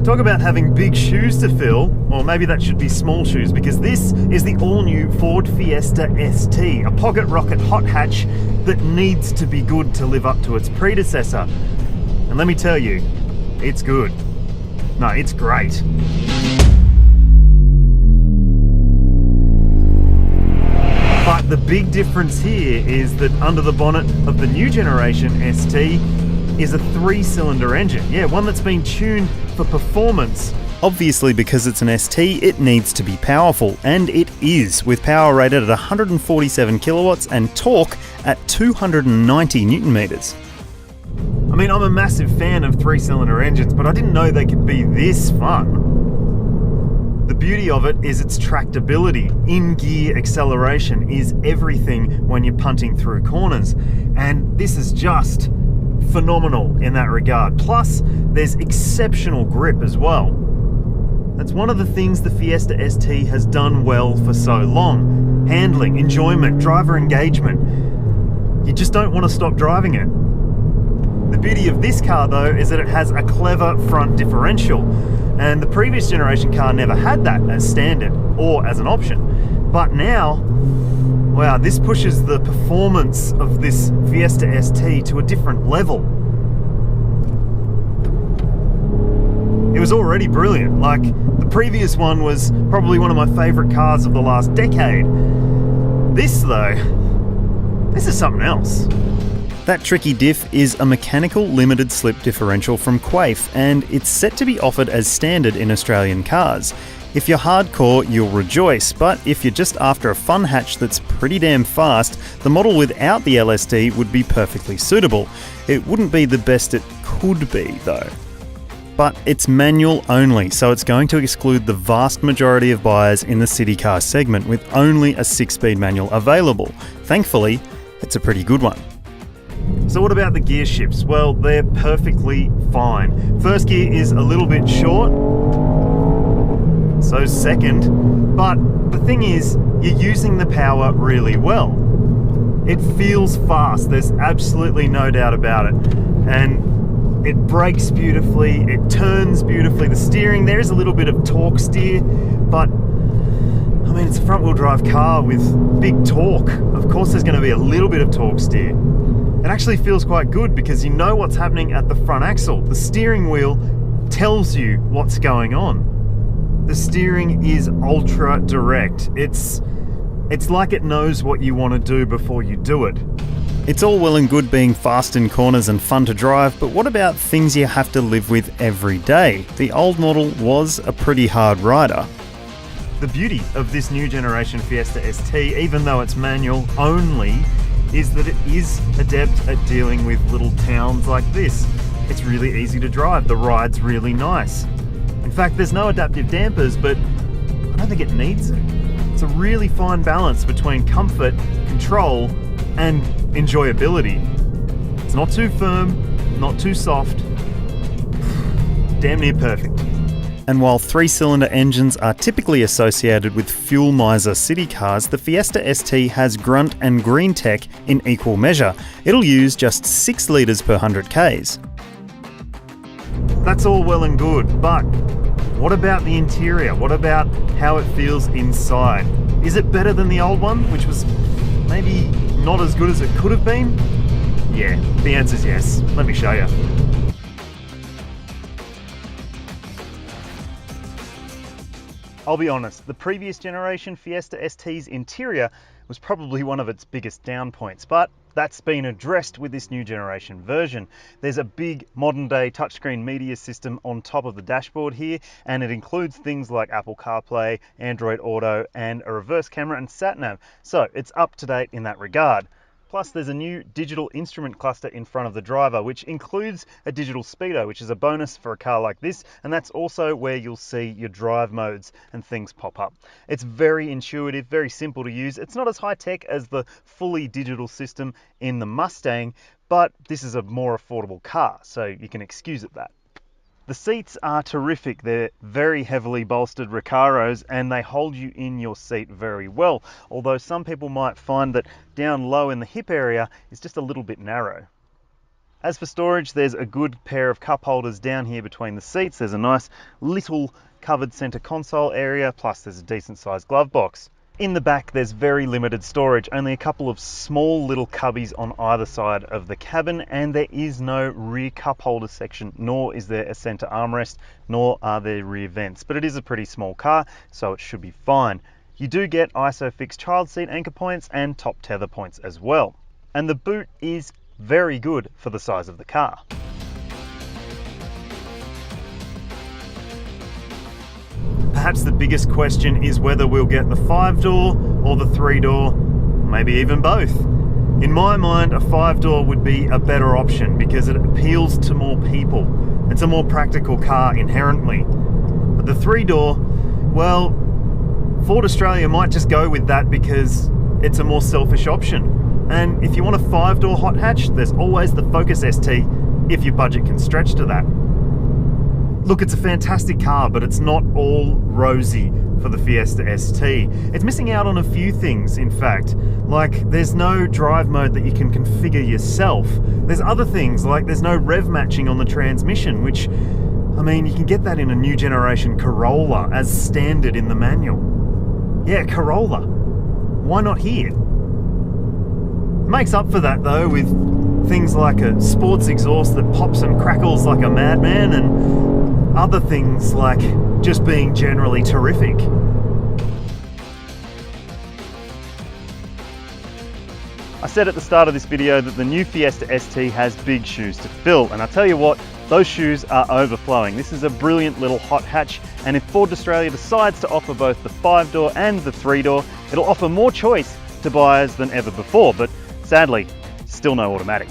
Talk about having big shoes to fill, or maybe that should be small shoes, because this is the all-new Ford Fiesta ST, a pocket rocket hot hatch that needs to be good to live up to its predecessor. And let me tell you, it's good. No, it's great. But the big difference here is that under the bonnet of the new generation ST is a 3-cylinder engine. Yeah, one that's been tuned for performance. Obviously, because it's an ST, it needs to be powerful, and it is, with power rated at 147 kilowatts and torque at 290 newton meters. I mean, I'm a massive fan of 3-cylinder engines, but I didn't know they could be this fun. The beauty of it is its tractability. In-gear acceleration is everything when you're punting through corners, and this is just phenomenal in that regard. Plus, there's exceptional grip as well. That's one of the things the Fiesta ST has done well for so long. Handling, enjoyment, driver engagement. You just don't want to stop driving it. The beauty of this car though is that it has a clever front differential, and the previous generation car never had that as standard or as an option. But now, wow, this pushes the performance of this Fiesta ST to a different level. It was already brilliant. Like, the previous one was probably one of my favorite cars of the last decade. This though, this is something else. That tricky diff is a mechanical limited slip differential from Quaife, and it's set to be offered as standard in Australian cars. If you're hardcore, you'll rejoice, but if you're just after a fun hatch that's pretty damn fast, the model without the LSD would be perfectly suitable. It wouldn't be the best it could be, though. But it's manual only, so it's going to exclude the vast majority of buyers in the city car segment, with only a 6-speed manual available. Thankfully, it's a pretty good one. So what about the gear shifts? Well, they're perfectly fine. First gear is a little bit short, so second, but the thing is, you're using the power really well. It feels fast, there's absolutely no doubt about it. And it brakes beautifully, it turns beautifully. The steering, there is a little bit of torque steer, but I mean, it's a front wheel drive car with big torque. Of course there's going to be a little bit of torque steer. It actually feels quite good because you know what's happening at the front axle. The steering wheel tells you what's going on. The steering is ultra direct. It's like it knows what you want to do before you do it. It's all well and good being fast in corners and fun to drive, but what about things you have to live with every day? The old model was a pretty hard rider. The beauty of this new generation Fiesta ST, even though it's manual only, is that it is adept at dealing with little towns like this. It's really easy to drive, the ride's really nice. In fact, there's no adaptive dampers, but I don't think it needs it. It's a really fine balance between comfort, control, and enjoyability. It's not too firm, not too soft, damn near perfect. And while 3-cylinder engines are typically associated with fuel miser city cars, the Fiesta ST has grunt and green tech in equal measure. It'll use just 6 litres per 100 Ks. That's all well and good, but what about the interior? What about how it feels inside? Is it better than the old one, which was maybe not as good as it could have been? Yeah, the answer's yes. Let me show you. I'll be honest, the previous generation Fiesta ST's interior was probably one of its biggest down points, but that's been addressed with this new generation version. There's a big modern day touchscreen media system on top of the dashboard here, and it includes things like Apple CarPlay, Android Auto, and a reverse camera and sat-nav. So it's up to date in that regard. Plus, there's a new digital instrument cluster in front of the driver, which includes a digital speedo, which is a bonus for a car like this, and that's also where you'll see your drive modes and things pop up. It's very intuitive, very simple to use. It's not as high-tech as the fully digital system in the Mustang, but this is a more affordable car, so you can excuse it that. The seats are terrific. They're very heavily bolstered Recaros and they hold you in your seat very well, although some people might find that down low in the hip area is just a little bit narrow. As for storage, there's a good pair of cup holders down here between the seats. There's a nice little covered center console area, plus there's a decent sized glove box. In the back, there's very limited storage, only a couple of small little cubbies on either side of the cabin, and there is no rear cup holder section, nor is there a center armrest, nor are there rear vents. But it is a pretty small car, so it should be fine. You do get ISOFIX child seat anchor points and top tether points as well. And the boot is very good for the size of the car. Perhaps the biggest question is whether we'll get the 5-door or the 3-door, maybe even both. In my mind, a 5-door would be a better option because it appeals to more people. It's a more practical car inherently. But the 3-door, well, Ford Australia might just go with that because it's a more selfish option. And if you want a 5-door hot hatch, there's always the Focus ST if your budget can stretch to that. Look, it's a fantastic car, but it's not all rosy for the Fiesta ST. It's missing out on a few things, in fact. Like, there's no drive mode that you can configure yourself. There's other things, like there's no rev matching on the transmission, which, I mean, you can get that in a new generation Corolla as standard in the manual. Yeah, Corolla. Why not here? It makes up for that, though, with things like a sports exhaust that pops and crackles like a madman, and other things like just being generally terrific. I said at the start of this video that the new Fiesta ST has big shoes to fill, and I tell you what, those shoes are overflowing. This is a brilliant little hot hatch, and if Ford Australia decides to offer both the 5-door and the 3-door, it'll offer more choice to buyers than ever before, but sadly, still no automatic.